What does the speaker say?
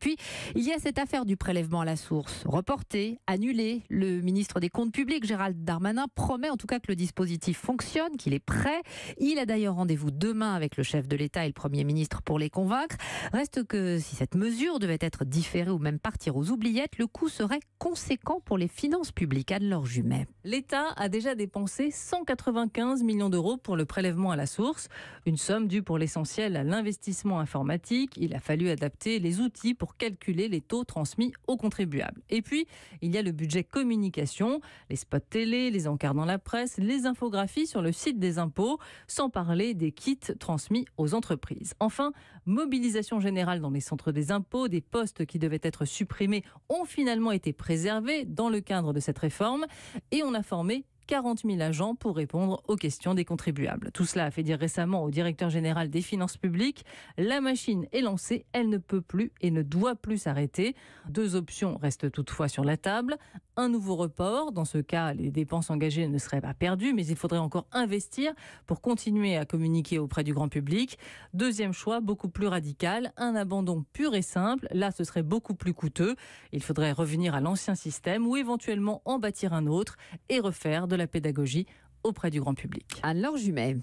puis, il y a cette affaire du prélèvement à la source. Reporté, annulé, le ministre des Comptes publics, Gérald Darmanin, promet en tout cas que le dispositif fonctionne, qu'il est prêt. Il a d'ailleurs rendez-vous demain avec le chef de l'État et le Premier ministre pour les convaincre. Reste que si cette mesure devait être différée ou même partir aux oubliettes, le coût serait conséquent pour les finances publiques. Anne-Laure Jumet. L'État a déjà dépensé 195 millions d'euros pour le prélèvement à la source, une somme due pour l'essentiel à l'investissement informatique. Il a fallu adapter les outils pour calculer les taux transmis aux contribuables. Et puis, il y a le budget communication, les spots télé, les encarts dans la presse, les infographies sur le site des impôts, sans parler des kits transmis aux entreprises. Enfin, mobilisation générale dans les centres des impôts, des postes qui devaient être supprimés ont finalement été préservés dans le cadre de cette réforme et on a formé 40 000 agents pour répondre aux questions des contribuables. Tout cela a fait dire récemment au directeur général des finances publiques, la machine est lancée, elle ne peut plus et ne doit plus s'arrêter. Deux options restent toutefois sur la table. Un nouveau report, dans ce cas, les dépenses engagées ne seraient pas perdues, mais il faudrait encore investir pour continuer à communiquer auprès du grand public. Deuxième choix, beaucoup plus radical, un abandon pur et simple. Là, ce serait beaucoup plus coûteux. Il faudrait revenir à l'ancien système ou éventuellement en bâtir un autre et refaire de la pédagogie auprès du grand public. Anne-Laure Jumet.